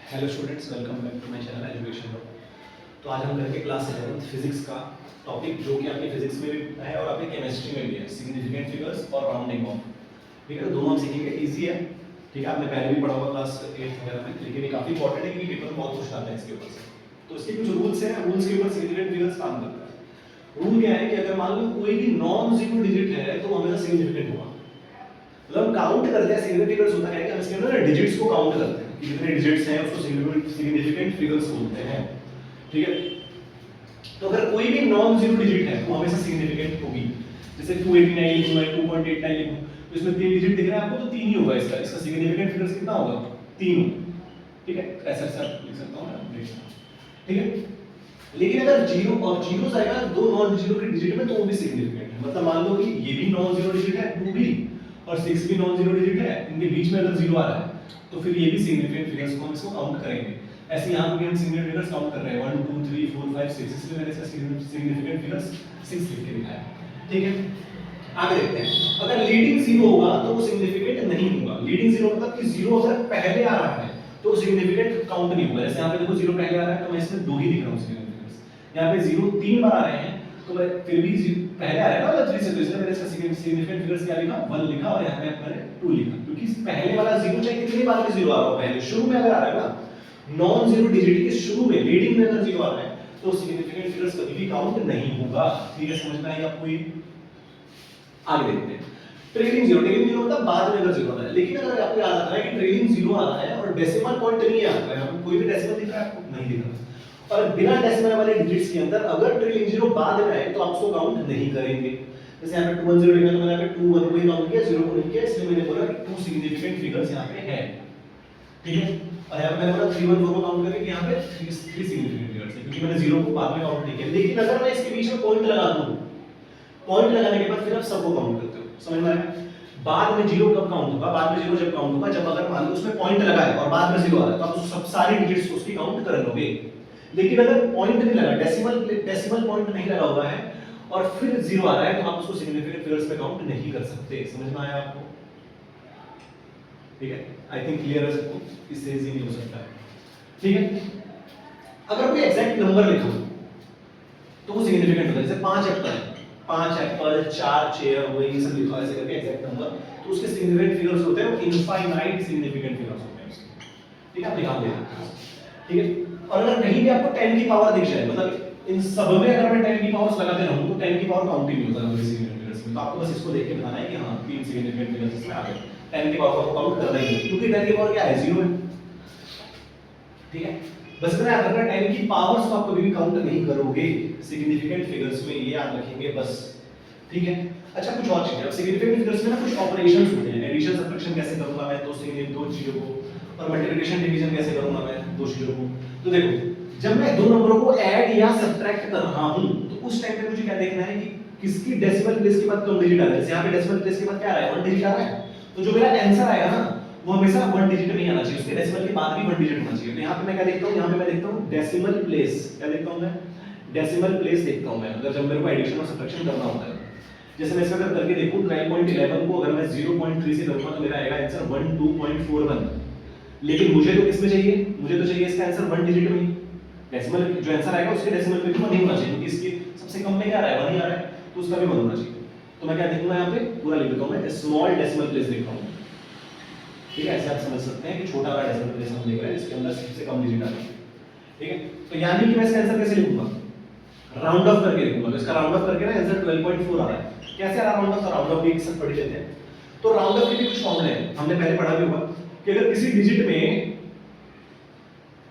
Hello students, welcome back to my channel education लो। तो आज हम करेंगे क्लास 11 फिजिक्स का टॉपिक, जो कि आपके फिजिक्स में भी है और आपके केमिस्ट्री में भी है, सिग्निफिकेंट फिगर्स और राउंडिंग ऑफ। ठीक है, दोनों हम सीखेंगे। इजी है, ठीक है, आपने पहले भी पढ़ा होगा क्लास 8 वगैरह में, लेकिन ये काफी इंपॉर्टेंट है क्योंकि पेपर में बहुत कुछ आता है इसके ऊपर से। तो इसके कुछ रूल्स हैं, रूल्स के ऊपर सिग्निफिकेंट फिगर्स काम करता है। रूल क्या है कि अगर मान लो कोई भी नॉन जीरो डिजिट है तो हमेशा सिग्निफिकेंट होगा। मतलब काउंट करते हैं, सिग्निफिकेंस होता है कि हम इसके अंदर डिजिट्स को काउंट करते हैं कि जितने डिजिट्स हैं उसको सिग्निफिकेंट फिगर्स बोलते हैं। ठीक है, तो अगर कोई भी नॉन जीरो डिजिट है तो हमेशा सिग्निफिकेंट होगी। जैसे 289 लिखूं मैं, 2.89 लिखूं, तो इसमें तीन डिजिट दिख रहा है आपको, तो तीन ही होगा। इसका इसका सिग्निफिकेंट फिगर्स कितना होगा? तीन। ठीक है, ऐसा ऐसा लिख सकता हूं मैं। ठीक है, लेकिन अगर जीरो और जीरो आएगा दो नॉन जीरो के डिजिट में तो वो भी सिग्निफिकेंट है। मतलब मान लो कि ये भी नॉन जीरो डिजिट है, 2 भी, और 6 भी नॉन जीरो डिजिट है, इनके बीच में अगर जीरो आ रहा है तो फिर ये भी सिग्निफिकेंट फिगर्स को हम इसको काउंट करेंगे। ऐसे यहां पे भी हम सिग्निफिकेंट फिगर्स काउंट कर रहे हैं, 1 2 3 4 5 6, इसलिए मैंने इसका सिग्निफिकेंट फिगर्स 6 लिख के दिखाया। ठीक है, आगे देखते हैं। अगर लीडिंग जीरो होगा तो वो सिग्निफिकेंट नहीं होगा। लीडिंग जीरो मतलब कि जीरो अगर पहले आ रहा है तो सिग्निफिकेंट काउंट नहीं होगा। जैसे यहां पे देखो जीरो पहले आ रहा है तो मैं इसमें दो ही दिख रहा हूं सिग्निफिकेंट। यहाँ पे जीरो 3 बार आ रहे हैं तो मैं फिर भी पहले आ रहा है ना, मतलब 3 से, तो इसलिए मैंने इसका सिग्निफिकेंट फिगर्स क्या लिखा? 1 लिखा, और यहाँ पे मैंने 2 लिखा, क्योंकि पहले वाला जीरो चाहे कितनी बार भी जीरो आ रहा हो, पहले शुरू में अगर आ रहा है ना, नॉन जीरो डिजिट के शुरू में लीडिंग में अगर जीरो आ रहा है तो सिग्निफिकेंट फिगर्स कभी भी काउंट नहीं होगा। ठीक है, समझ में आई आपको ये? आगे देखते हैं। ट्रेलिंग जीरो मतलब बाद में अगर जीरो आ रहा है, लेकिन अगर आपको याद आता है कि ट्रेलिंग जीरो आ रहा है और डेसिमल पॉइंट नहीं आ रहा है, यहाँ पे कोई भी डेसिमल दिख रहा है आपको? नहीं दिख रहा। और बिना डेसिमल वाले डिजिट्स के अंदर अगर ट्रेलिंग जीरो बाद में आए तो आप उसको काउंट नहीं करेंगे। जैसे यहाँ पे 210 लिखा तो मैंने यहाँ पे 21 को ही काउंट किया, 0 को नहीं किया, इसलिए मैंने बोला कि 2 सिग्निफिकेंट फिगर्स यहाँ पे है। ठीक है, और यहाँ पे मैंने बोला 314 को काउंट करके कि यहाँ पे 3 सिग्निफिकेंट फिगर्स है, क्योंकि मैंने 0 को बाद में काउंट नहीं किया। लेकिन अगर मैं इसके बीच में पॉइंट लगा दूं, पॉइंट लगाने के बाद फिर आप सबको काउंट करते हो, समझ में आया? बाद में जीरो कब काउंट होगा? बाद में जीरो जब काउंट होगा जब अगर मान लो उसमें पॉइंट लगा है और बाद में जीरो आ रहा है, तो आप सब सारी डिजिट्स उसकी काउंट कर लोगे। लेकिन अगर पॉइंट नहीं लगा, डेसिमल पॉइंट नहीं लगा हुआ है और फिर जीरो आ रहा है, तो आप उसको सिग्निफिकेंट फिगर्स में काउंट नहीं कर सकते। समझ में आया आपको? ठीक है, आई थिंक क्लियर है सबको, इससे इजी नहीं हो सकता है। ठीक है, अगर कोई एग्जैक्ट नंबर लिखो तो वो सिग्निफिकेंट होता है। जैसे 5 एप्पल है, 5 एप्पल, 4 चेयर, वो ये सब लिखा है ऐसे करके एग्जैक्ट नंबर, तो उसके सिग्निफिकेंट फिगर्स होते हैं, वो इनफाइनाइट सिग्निफिकेंट फिगर्स होते हैं उसके। ठीक है, आप ध्यान देना। ठीक है, और अगर कहीं भी आपको 10 की पावर दिख जाए, मतलब इन सब में अगर मैं 10 की पावर्स लगाते रहूं तो 10 की पावर काउंट ही नहीं होता नंबर सिग्निफिकेंट फिगर्स में। तो आपको बस इसको देख के बताना है कि हां 3 सिग्निफिकेंट फिगर्स इसमें आ गए। 10 की पावर को काउंट करना ही है, क्योंकि 10 की पावर क्या है? 0 है। ठीक है, बस इतना याद रखना, 10 की पावर्स को आप कभी भी काउंट नहीं करोगे सिग्निफिकेंट फिगर्स में, ये याद रखेंगे बस। ठीक है, अच्छा कुछ और चीजें। अब सिग्निफिकेंट फिगर्स में ना कुछ ऑपरेशंस होते हैं। एडिशन सब्ट्रैक्शन कैसे करूंगा मैं दो चीजों को, और मल्टीप्लिकेशन डिवीजन कैसे करूंगा मैं दो चीजों को। तो देखो, जब मैं दो नंबरों को ऐड या सब्ट्रैक्ट कर रहा हूं तो उस टाइम पे मुझे क्या देखना है कि किसकी डेसिमल प्लेस के बाद कम डिजिट आ रहा है। जैसे यहां पे डेसिमल प्लेस के बाद क्या आ रहा है? 1 डिजिट आ रहा है, तो जो मेरा आंसर आएगा ना वो हमेशा 1 डिजिट में ही आना चाहिए, उसके डेसिमल के बाद भी 1 डिजिट होना चाहिए। तो यहां पे मैं क्या देखता हूं? यहां पे मैं देखता हूं डेसिमल प्लेस। क्या देखता हूं मैं? डेसिमल प्लेस देखता हूं मैं, अगर जब मेरे को एडिशन और सब्ट्रैक्शन करना होता है। जैसे मैं इसमें अगर करके देखूं 12.11 को अगर मैं 0.3 से करूंगा तो मेरा आएगा आंसर 12.41। लेकिन मुझे तो किसमें चाहिए? मुझे तो चाहिए इसका आंसर 1 डिजिट में ही। डेसिमल जो आंसर आएगा उसके डेसिमल पे भी 1 ही होना चाहिए, क्योंकि इसके सबसे कम में क्या आ रहा है? 1 ही आ रहा है, तो उसका भी 1 होना चाहिए। तो मैं क्या देखूंगा? यहां पे पूरा लिख देता हूं मैं, स्मॉल डेसिमल प्लेस लिख रहा हूं। ठीक है, ऐसे आप समझ सकते हैं कि छोटा वाला डेसिमल प्लेस हम देख रहे हैं, इसके अंदर सबसे कम डिजिट आ रहा है। ठीक है, तो यानी कि मैं इसका आंसर कैसे लिखूंगा? राउंड ऑफ करके लिखूंगा। तो इसका राउंड ऑफ करके ना आंसर 12.4 आ रहा है। कैसे आ रहा है राउंड ऑफ? तो राउंड ऑफ भी एक साथ पढ़ लेते हैं। तो राउंड ऑफ के भी कुछ फॉर्मूले हैं, हमने पहले पढ़ा भी होगा कि अगर किसी डिजिट में,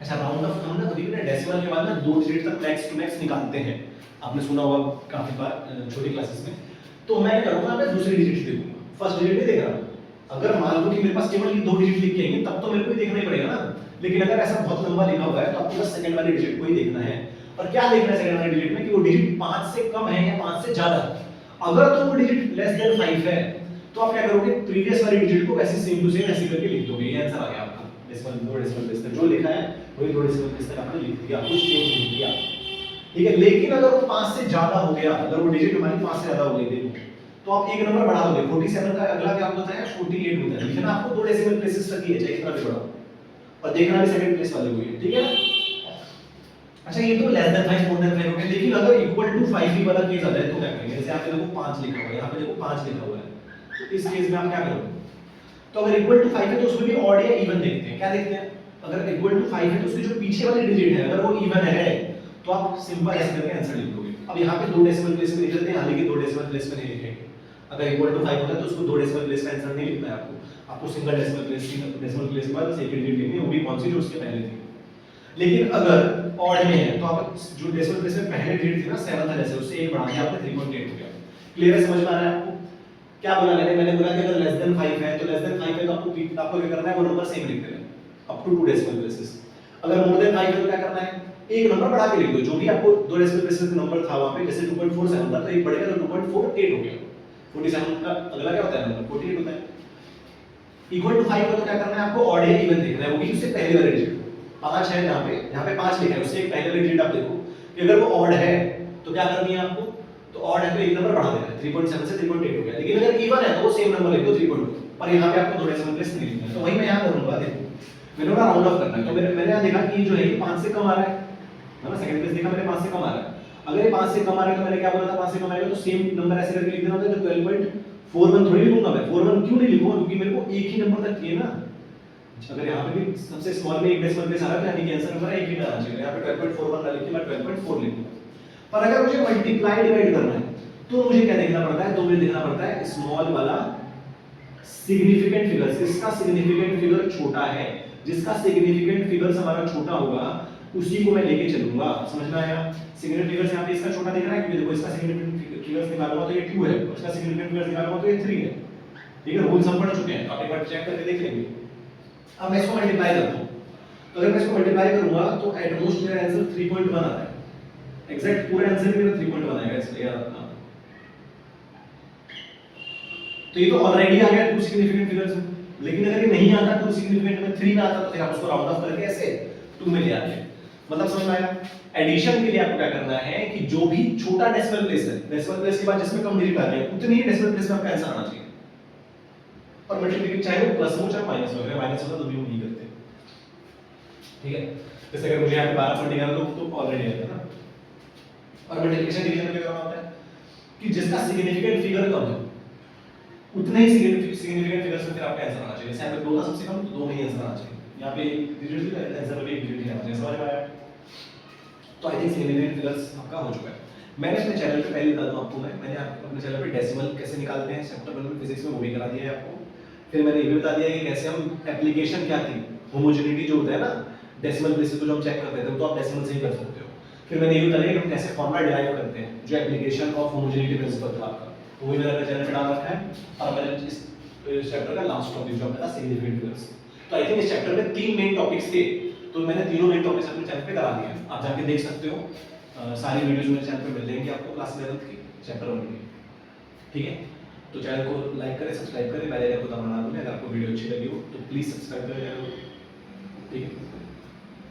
अच्छा राउंड ऑफ हम ना कभी भी ना डेसिमल के बाद ना दो डिजिट तक मैक्स टू मैक्स निकालते हैं, आपने सुना होगा काफी बार छोटी क्लासेस में। तो मैं क्या करूंगा? मैं दूसरी डिजिट देखूंगा, फर्स्ट डिजिट नहीं देख रहा। अगर मान लो कि मेरे पास केवल ये दो डिजिट लिख के आएंगे तब तो मेरे को ही देखना ही पड़ेगा ना। लेकिन अगर ऐसा बहुत लंबा लिखा हुआ है तो आपको बस सेकंड वाली डिजिट को ही देखना है। और क्या देखना है सेकंड वाली डिजिट में? कि वो डिजिट 5 से कम है या 5 से ज्यादा। अगर तो वो डिजिट लेस देन 5 है तो आप क्या करोगे? प्रीवियस वाली डिजिट को वैसे सेम टू सेम ऐसे करके लिख दोगे। ये आंसर आ गया आपका। डेसिमल दो डेसिमल प्लेस तक जो लिखा है वही दो डेसिमल प्लेस तक आपने लिख दिया, कुछ चेंज नहीं किया। ठीक है, लेकिन अगर वो 5 से ज्यादा हो गया, अगर वो डिजिट हमारी 5 से ज्यादा हो गई देखो, तो आप एक नंबर बढ़ा दोगे। 47 का अगला क्या होता है? 48 होता है। लेकिन आपको दो डेसिमल प्लेसेस तक ही है, चाहे इतना भी बढ़ाओ। और देखना भी सेकंड प्लेस वाले को ही है, ठीक है ना। अच्छा ये तो लेस देन 5 मोर देन 5 हो गया, लेकिन अगर इक्वल टू 5 ही वाला केस आ जाए तो क्या करेंगे? जैसे यहाँ पे देखो 5 लिखा हुआ है, यहाँ पे देखो 5 लिखा हुआ है, तो इस केस में आप क्या करोगे? तो अगर इक्वल टू 5 है तो उसमें भी ऑड या इवन देखते हैं। क्या देखते हैं? अगर इक्वल टू 5 है तो उसके जो पीछे वाली डिजिट है अगर वो इवन है तो आप सिंपल ऐसे करके आंसर लिख दोगे। अब यहाँ पे 2 डेसिमल प्लेस में लिख लेते हैं, हालांकि 2 डेसिमल प्लेस में नहीं लिखेंगे। अगर इक्वल टू 5 होता है तो उसको 2 डेसिमल प्लेस का आंसर नहीं लिखना है आपको सिंगल डेसिमल प्लेस के बाद बस एक डिजिट लिखनी है, वो भी कौन सी जो उसके पहले थी। लेकिन अगर ऑड में है तो आप जो डेसिमल प्लेस में पहले डिजिट थी ना 7th है, जैसे उससे एक बढ़ा दिया आपने 3.8 हो गया। क्लियर है? समझ में आ रहा है आपको? क्या बोला मैंने बोला कि अगर लेस देन 5 है तो लेस देन 5 है तो आपको क्या करना है? वो नंबर सेम लिख देना अप टू 2 डेसिमल प्लेसेस। अगर मोर देन 5 है तो क्या करना है? एक नंबर बढ़ा के लिख दो, जो भी आपको 2 डेसिमल प्लेसेस का नंबर था वहां पे, जैसे 2.47 था तो एक बढ़ेगा तो 2.48 हो गया। 47 का अगला क्या होता है नंबर? 48 होता है। इक्वल टू 5 का तो क्या करना है आपको? ऑड या इवन देखना है, वो भी उससे पहले वाले डिजिट। 5 है यहाँ पे 5 लिखा है, उससे एक पहले वाली डिजिट आप देखो कि अगर वो ऑड है तो क्या करनी है आपको? तो ऑड है तो एक नंबर बढ़ा देना है, 3.7 से 3.8 हो गया। लेकिन अगर इवन है तो वो सेम नंबर लिख दो 3.2, पर यहाँ पे आपको 2 डेसिमल प्लेस नहीं लिखना है। तो वही मैं यहाँ करूंगा, देखो मैंने बोला राउंड ऑफ करना है, तो मैंने यहाँ देखा कि जो है ये 5 से कम आ रहा है ना, सेकंड प्लेस देखा मैंने 5 से कम आ रहा है। अगर ये 5 से कम आ रहा है तो मैंने क्या बोला था? 5 से कम आएगा तो सेम नंबर ऐसे करके लिख देना होता है। तो 12.41 थोड़ी लिखूंगा मैं, 41 क्यों नहीं लिखूंगा? क्योंकि मेरे को एक ही नंबर तक चाहिए ना। अगर यहाँ पे भी सबसे स्मॉल में एक डेसिमल प्लेस आ रहा है तो यानी कि आंसर नंबर एक ही आना चाहिए। यहाँ पे 12.41 ना लिख के मैं 12.4 लिखूंगा। पर अगर मुझे मल्टीप्लाई डिवाइड करना है तो मुझे क्या देखना पड़ता है? तो मुझे देखना पड़ता है स्मॉल वाला सिग्निफिकेंट फिगर्स। इसका सिग्निफिकेंट फिगर छोटा है, जिसका सिग्निफिकेंट फिगर्स हमारा छोटा होगा उसी को मैं लेके चलूंगा। समझ में आया? सिग्निफिकेंट फिगर्स यहाँ पे इसका छोटा दिख रहा है क्योंकि देखो इसका सिग्निफिकेंट फिगर्स निकालूंगा तो ये 2 है, उसका सिग्निफिकेंट फिगर्स निकालूंगा तो ये 3 है। ठीक है, रूल्स हम पढ़ चुके हैं, आप एक बार चेक करके देख लेंगे। अब मैं इसको मल्टीप्लाई करता हूं, तो अगर मैं इसको मल्टीप्लाई करूंगा तो एट मोस्ट मेरा आंसर 3.1 आता है। एग्जैक्ट पूरा आंसर मेरा 3.1 आएगा, इसलिए याद रखना। तो ये तो ऑलरेडी आ गया 2 सिग्निफिकेंट फिगर्स में, लेकिन अगर ये नहीं आता 2 सिग्निफिकेंट में 3 में आता तो फिर आप उसको राउंड ऑफ करके ऐसे 2 में ले आते। मतलब समझ में आया? एडिशन के लिए आपको क्या करना है कि जो भी छोटा डेसिमल प्लेस है, डेसिमल प्लेस के बाद जिसमें कम डिजिट आ रहे हैं उतनी ही डेसिमल प्लेस में आपका आंसर आना चाहिए। और मल्टीप्लिकेशन चाहे वो प्लस हो चाहे माइनस हो, अगर माइनस होता तो भी हम नहीं करते। ठीक है, जैसे अगर मुझे यहाँ पे 12 पॉइंट निकालना तो ऑलरेडी आता है ना। और मल्टीप्लिकेशन डिवीजन में क्या करना होता है कि जिसका सिग्निफिकेंट फिगर कम है उतने ही सिग्निफिकेंट फिगर से फिर आपका आंसर आना चाहिए। जैसे यहाँ पे 2 था सबसे कम तो 2 में ही आंसर आना चाहिए। यहाँ पे एक डिजिट थी तो आंसर में भी एक डिजिट ही आना चाहिए। समझ में आया? तो आई थिंक सिग्निफिकेंट फिगर्स आपका हो चुका है। मैंने अपने चैनल पे पहले बता दूं आपको, मैंने अपने चैनल पे डेसिमल कैसे निकालते हैं चैप्टर 1 में फिजिक्स में वो भी करा दिया है आपको। फिर मैंने ये भी बता दिया कि कैसे हम एप्लीकेशन क्या थी, होमोजेनिटी जो होता है ना डेसिमल प्लेसेस को जो हम चेक करते थे तो आप डेसिमल से ही कर सकते हो। फिर मैंने ये भी बताया कि हम कैसे फॉर्मूला डिराइव करते हैं, जो एप्लीकेशन ऑफ होमोजेनिटी प्रिंसिपल था आपका, वो भी मैंने अपने चैनल पे डाल रखा है। और मैंने इस चैप्टर का लास्ट टॉपिक जो आपका था सिग्निफिकेंट फिगर्स। तो आई थिंक इस चैप्टर में 3 मेन टॉपिक्स थे, तो मैंने तीनों मेन टॉपिक्स अपने चैनल पे करा दिए हैं। आप जाके देख सकते हो, सारी वीडियोस मेरे चैनल पे मिल जाएंगी आपको क्लास 11th की चैप्टर 1 की। ठीक है, तो चैनल को लाइक करें, सब्सक्राइब करें, बेल आइकन को दबाना ना भूलें। अगर आपको वीडियो अच्छी लगी हो तो प्लीज सब्सक्राइब करें चैनल को। ठीक है,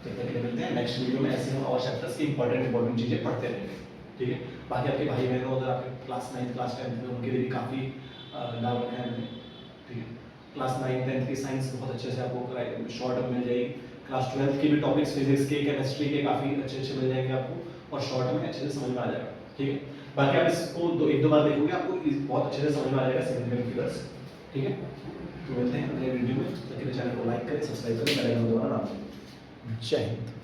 तब तक के लिए मिलते हैं नेक्स्ट वीडियो में। ऐसे हम और चैप्टर्स की इंपॉर्टेंट चीजें पढ़ते रहेंगे। ठीक है, बाकी आपके भाई बहनों अगर आपके क्लास 9th क्लास 10th में उनके लिए भी काफ़ी डाल रखे हैं मैंने। ठीक है, क्लास 9th 10th की साइंस बहुत अच्छे से आपको शॉर्ट में मिल जाएगी। क्लास 12th के भी टॉपिक्स फिजिक्स के, केमिस्ट्री के काफ़ी अच्छे मिल जाएंगे आपको, और शॉर्ट में अच्छे से समझ में आ जाएगा। ठीक है, बाकी आप इसको एक दो बार देखोगे आपको बहुत अच्छे से समझ में आ जाएगा सिग्निफिकेंट फिगर्स। ठीक है, तो मिलते हैं अगले वीडियो में। तब तक के लिए चैनल को लाइक करें, सब्सक्राइब करें, बेल आइकन दबाना ना भूलें। जय हिंद।